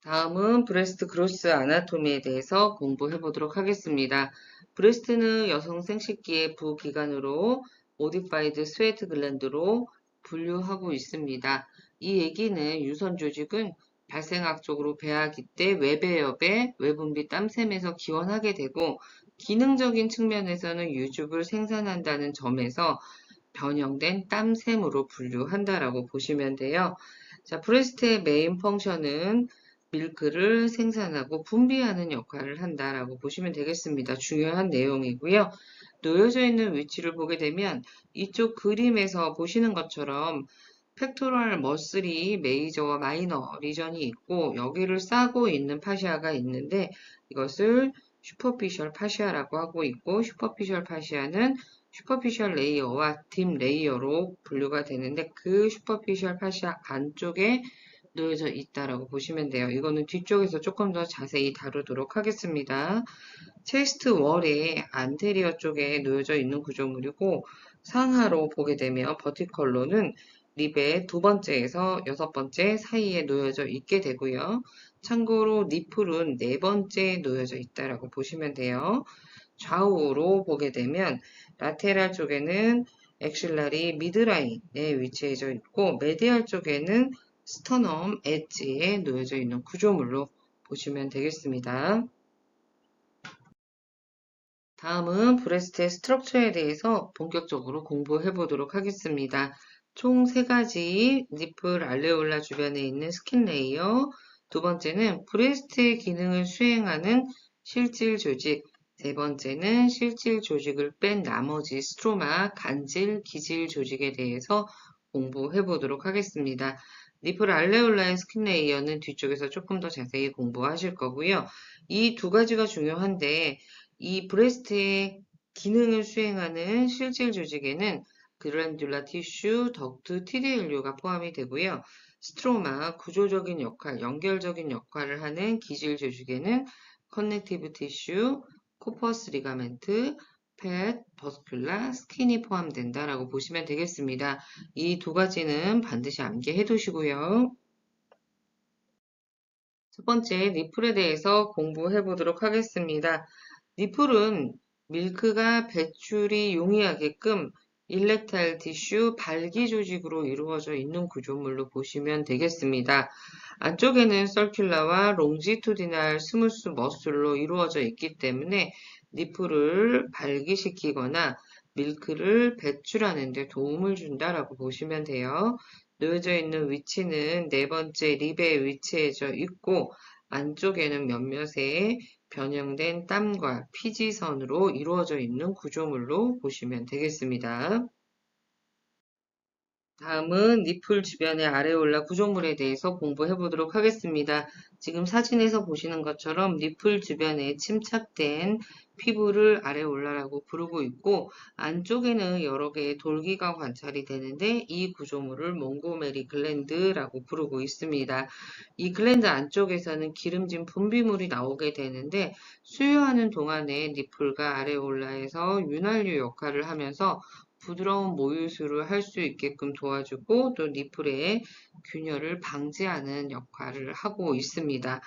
다음은 브레스트 그로스 아나토미에 대해서 공부해 보도록 하겠습니다. 브레스트는 여성 생식기의 부기관으로 모디파이드 스웨트 글랜드로 분류하고 있습니다. 이 얘기는 유선 조직은 발생학적으로 배아기 때 외배엽에 외분비 땀샘에서 기원하게 되고 기능적인 측면에서는 유즙을 생산한다는 점에서 변형된 땀샘으로 분류한다라고 보시면 돼요. 자, 브레스트의 메인 펑션은 밀크를 생산하고 분비하는 역할을 한다라고 보시면 되겠습니다. 중요한 내용이고요. 놓여져 있는 위치를 보게 되면 이쪽 그림에서 보시는 것처럼 팩토럴 머슬이 메이저와 마이너 리전이 있고 여기를 싸고 있는 파시아가 있는데 이것을 슈퍼피셜 파시아라고 하고 있고 슈퍼피셜 파시아는 슈퍼피셜 레이어와 딥 레이어로 분류가 되는데 그 슈퍼피셜 파시아 안쪽에 놓여져 있다라고 보시면 돼요. 이거는 뒤쪽에서 조금 더 자세히 다루도록 하겠습니다. 체스트 월의 안테리어 쪽에 놓여져 있는 구조물이고 상하로 보게 되면 버티컬로는 립의 두 번째에서 여섯 번째 사이에 놓여져 있게 되고요. 참고로 니플은 네 번째에 놓여져 있다라고 보시면 돼요. 좌우로 보게 되면 라테랄 쪽에는 엑실라리 미드라인에 위치해져 있고 메디얼 쪽에는 스터넘 엣지에 놓여져 있는 구조물로 보시면 되겠습니다. 다음은 브레스트의 스트럭처에 대해서 본격적으로 공부해 보도록 하겠습니다. 총 세 가지 니플 알레올라 주변에 있는 스킨 레이어, 두 번째는 브레스트의 기능을 수행하는 실질 조직, 세 번째는 실질 조직을 뺀 나머지 스트로마, 간질, 기질 조직에 대해서 공부해 보도록 하겠습니다. 니플 알레올라의 스킨 레이어는 뒤쪽에서 조금 더 자세히 공부하실 거고요. 이 두 가지가 중요한데 이 브레스트의 기능을 수행하는 실질 조직에는 그란듈라 티슈, 덕트, TDLU가 포함이 되고요. 스트로마, 구조적인 역할, 연결적인 역할을 하는 기질 조직에는 커넥티브 티슈, 코퍼스 리가멘트, 팻, 버스큘라, 스킨이 포함된다라고 보시면 되겠습니다. 이 두 가지는 반드시 암기해 두시고요. 첫 번째, 니플에 대해서 공부해 보도록 하겠습니다. 니플은 밀크가 배출이 용이하게끔 일렉타일 티슈 발기 조직으로 이루어져 있는 구조물로 보시면 되겠습니다. 안쪽에는 서큘라와 롱지투디날 스무스 머슬로 이루어져 있기 때문에 니플을 발기시키거나 밀크를 배출하는 데 도움을 준다라고 보시면 돼요. 놓여져 있는 위치는 네 번째 립에 위치해져 있고 안쪽에는 몇몇의 변형된 땀과 피지선으로 이루어져 있는 구조물로 보시면 되겠습니다. 다음은 니플 주변의 아레올라 구조물에 대해서 공부해 보도록 하겠습니다. 지금 사진에서 보시는 것처럼 니플 주변에 침착된 피부를 아레올라라고 부르고 있고 안쪽에는 여러 개의 돌기가 관찰이 되는데 이 구조물을 몽고메리 글랜드라고 부르고 있습니다. 이 글랜드 안쪽에서는 기름진 분비물이 나오게 되는데 수유하는 동안에 니플과 아레올라에서 윤활유 역할을 하면서 부드러운 모유수를 할 수 있게끔 도와주고 또 니플의 균열을 방지하는 역할을 하고 있습니다.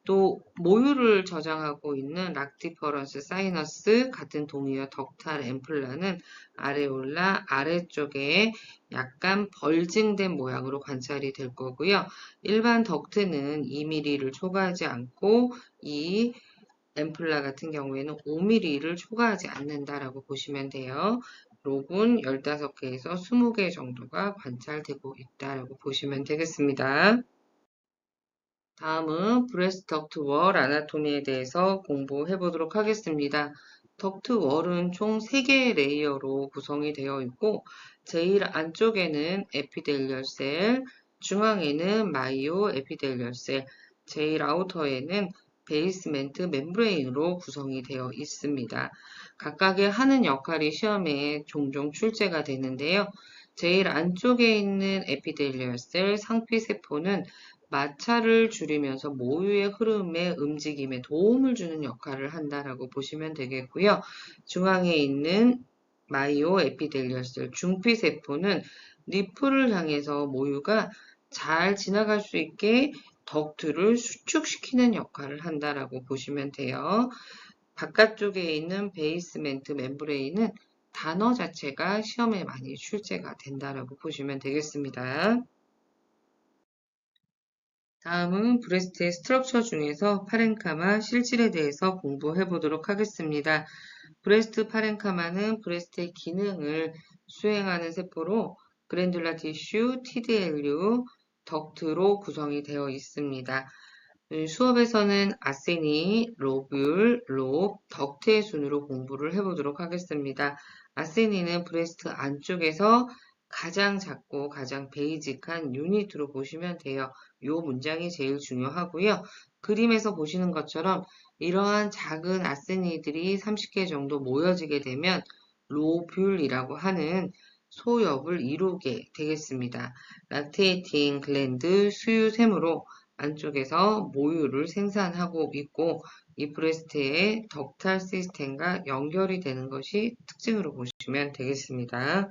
또 모유를 저장하고 있는 락티퍼런스 사이너스 같은 동이어 덕탈 앰플라는 아레올라 아래쪽에 약간 벌징된 모양으로 관찰이 될 거고요. 일반 덕트는 2mm를 초과하지 않고 이 앰플라 같은 경우에는 5mm를 초과하지 않는다라고 보시면 돼요. 록은 15개에서 20개 정도가 관찰되고 있다라고 보시면 되겠습니다. 다음은 브레스트 덕트 월 아나토미에 대해서 공부해 보도록 하겠습니다. 덕트 월은 총 3개의 레이어로 구성이 되어 있고 제일 안쪽에는 에피델리얼 셀, 중앙에는 마이오 에피델리얼 셀, 제일 아우터에는 베이스멘트 멤브레인으로 구성이 되어 있습니다. 각각의 하는 역할이 시험에 종종 출제가 되는데요. 제일 안쪽에 있는 에피델리얼 셀 상피세포는 마찰을 줄이면서 모유의 흐름에 움직임에 도움을 주는 역할을 한다라고 보시면 되겠고요. 중앙에 있는 마이오 에피델리얼셀 중피세포는 니플을 향해서 모유가 잘 지나갈 수 있게 덕트를 수축시키는 역할을 한다라고 보시면 돼요. 바깥쪽에 있는 베이스멘트 멤브레인은 단어 자체가 시험에 많이 출제가 된다라고 보시면 되겠습니다. 다음은 브레스트의 스트럭처 중에서 파렌카마 실질에 대해서 공부해 보도록 하겠습니다. 브레스트 파렌카마는 브레스트의 기능을 수행하는 세포로 그랜듈라 티슈, TDLU, 덕트로 구성이 되어 있습니다. 수업에서는 아세니, 로뷸, 롭, 덕트의 순으로 공부를 해보도록 하겠습니다. 아세니는 브레스트 안쪽에서 가장 작고 가장 베이직한 유닛으로 보시면 돼요. 이 문장이 제일 중요하고요. 그림에서 보시는 것처럼 이러한 작은 아세니들이 30개 정도 모여지게 되면 로뷸이라고 하는 소엽을 이루게 되겠습니다. 락테이팅 글랜드 수유샘으로 안쪽에서 모유를 생산하고 있고 이 브레스트의 덕탈 시스템과 연결이 되는 것이 특징으로 보시면 되겠습니다.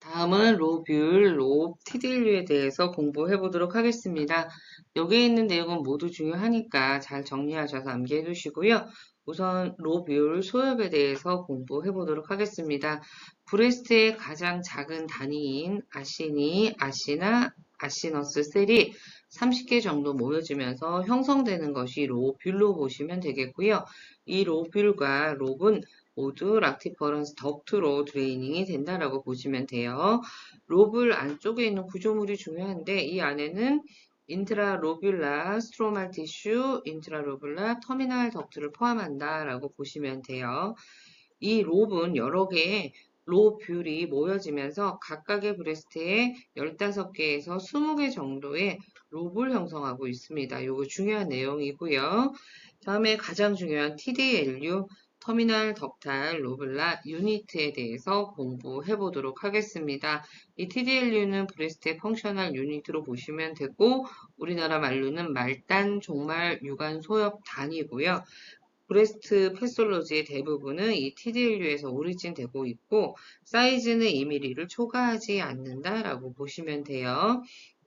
다음은 로뷸, 롭, TDLU에 대해서 공부해 보도록 하겠습니다. 여기에 있는 내용은 모두 중요하니까 잘 정리하셔서 암기해 두시고요. 우선 로뷸, 소엽에 대해서 공부해 보도록 하겠습니다. 브레스트의 가장 작은 단위인 아시니, 아시나, 아시너스 셀이 30개 정도 모여지면서 형성되는 것이 로뷸로 보시면 되겠고요. 이 로뷸과 롭은 모두 락티퍼런스 덕트로 드레이닝이 된다라고 보시면 돼요. 로블 안쪽에 있는 구조물이 중요한데 이 안에는 인트라로뷸라, 스트로말 티슈, 인트라로뷸라, 터미널 덕트를 포함한다라고 보시면 돼요. 이 롭은 여러 개의 로뷸이 모여지면서 각각의 브레스트에 15개에서 20개 정도의 롭을 형성하고 있습니다. 이거 중요한 내용이고요. 다음에 가장 중요한 TDLU, 터미널 덕탈 로블라 유니트에 대해서 공부해 보도록 하겠습니다. 이 TDLU는 브레스트의 펑셔널 유니트로 보시면 되고 우리나라 말로는 말단, 종말, 유관, 소엽 단위고요. 브레스트 패솔로지의 대부분은 이 TDLU에서 오리진 되고 있고 사이즈는 2mm를 초과하지 않는다라고 보시면 돼요.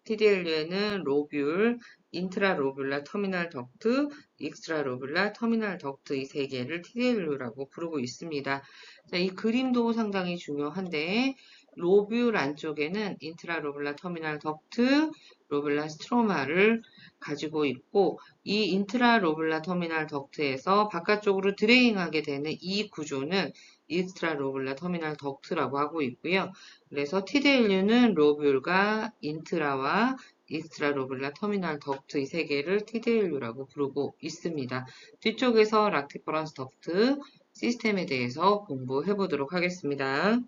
TDLU에는 로뷸, 인트라로뷸라 터미널 덕트, 익스트라로뷸라 터미널 덕트 이 세 개를 TDLU라고 부르고 있습니다. 자, 이 그림도 상당히 중요한데 로뷸 안쪽에는 인트라로뷸라 터미널 덕트, 로뷸라 스트로마를 가지고 있고 이 인트라로뷸라 터미널 덕트에서 바깥쪽으로 드레잉하게 되는 이 구조는 익스트라로뷸라 터미널 덕트라고 하고 있고요. 그래서 TDLU는 로뷸과 인트라와 익스트라로뷸라 터미널 덕트 이 세 개를 TDLU라고 부르고 있습니다. 뒤쪽에서 락티퍼런스 덕트 시스템에 대해서 공부해 보도록 하겠습니다.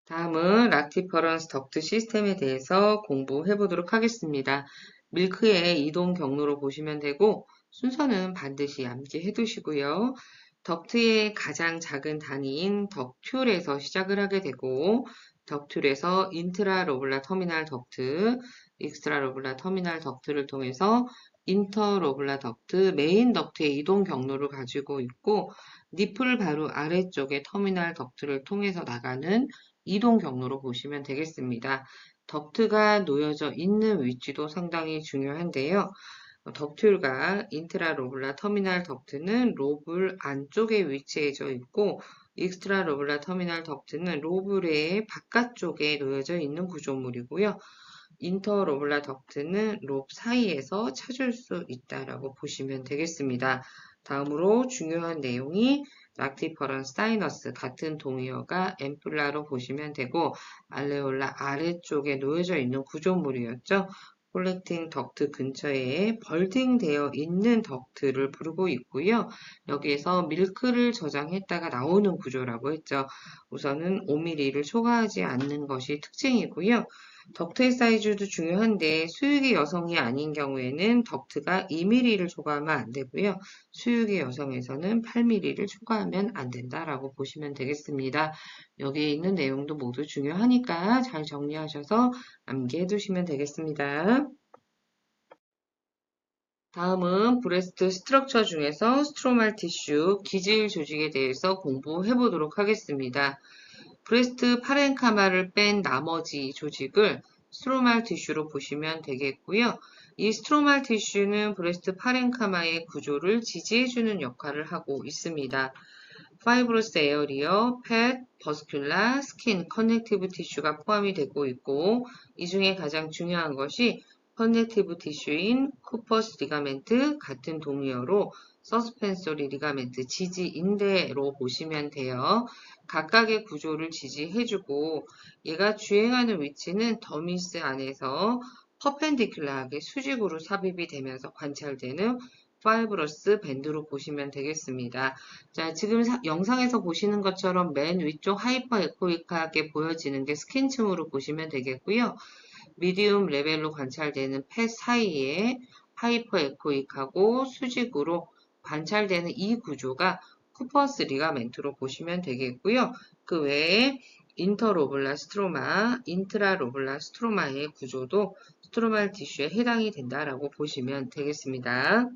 다음은 락티퍼런스 덕트 시스템에 대해서 공부해 보도록 하겠습니다. 밀크의 이동 경로로 보시면 되고 순서는 반드시 암기해 두시고요. 덕트의 가장 작은 단위인 덕튠에서 시작을 하게 되고 덕튠에서 인트라로뷸라 터미널 덕트, 익스트라로뷸라 터미널 덕트를 통해서 인터로뷸라 덕트, 메인 덕트의 이동 경로를 가지고 있고 니플 바로 아래쪽에 터미널 덕트를 통해서 나가는 이동 경로로 보시면 되겠습니다. 덕트가 놓여져 있는 위치도 상당히 중요한데요. 덕튠과 인트라로뷸라 터미널 덕트는 로블 안쪽에 위치해져 있고 익스트라로뷸라 터미널 덕트는 로블의 바깥쪽에 놓여져 있는 구조물이고요. 인터로뷸라 덕트는 롭 사이에서 찾을 수 있다라고 보시면 되겠습니다. 다음으로 중요한 내용이 락티퍼런스 사이너스 같은 동의어가 앰플라로 보시면 되고 알레올라 아래쪽에 놓여져 있는 구조물이었죠. 콜렉팅 덕트 근처에 벌딩되어 있는 덕트를 부르고 있고요. 여기에서 밀크를 저장했다가 나오는 구조라고 했죠. 우선은 5mm를 초과하지 않는 것이 특징이고요. 덕트의 사이즈도 중요한데 수육의 여성이 아닌 경우에는 덕트가 2mm를 초과하면 안 되고요. 수육의 여성에서는 8mm를 초과하면 안 된다라고 보시면 되겠습니다. 여기에 있는 내용도 모두 중요하니까 잘 정리하셔서 암기해 두시면 되겠습니다. 다음은 브레스트 스트럭처 중에서 스트로말 티슈, 기질 조직에 대해서 공부해 보도록 하겠습니다. 브레스트 파렌카마를 뺀 나머지 조직을 스트로말 티슈로 보시면 되겠고요. 이 스트로말 티슈는 브레스트 파렌카마의 구조를 지지해주는 역할을 하고 있습니다. 파이브러스 에어리어, 팻, 버스큘라, 스킨, 커넥티브 티슈가 포함이 되고 있고 이 중에 가장 중요한 것이 커넥티브 티슈인 쿠퍼스 리가멘트 같은 동의어로 서스펜소리 리가멘트 지지인대로 보시면 돼요. 각각의 구조를 지지해주고 얘가 주행하는 위치는 더미스 안에서 퍼펜디큘라하게 수직으로 삽입이 되면서 관찰되는 파이브러스 밴드로 보시면 되겠습니다. 자, 지금 영상에서 보시는 것처럼 맨 위쪽 하이퍼 에코이크하게 보여지는 게 스킨층으로 보시면 되겠고요. 미디움 레벨로 관찰되는 팻 사이에 하이퍼 에코이크하고 수직으로 관찰되는 이 구조가 쿠퍼스 리가멘트로 보시면 되겠고요. 그 외에 인터로블라 스트로마, 인트라로블라 스트로마의 구조도 스트로말 티슈에 해당이 된다라고 보시면 되겠습니다.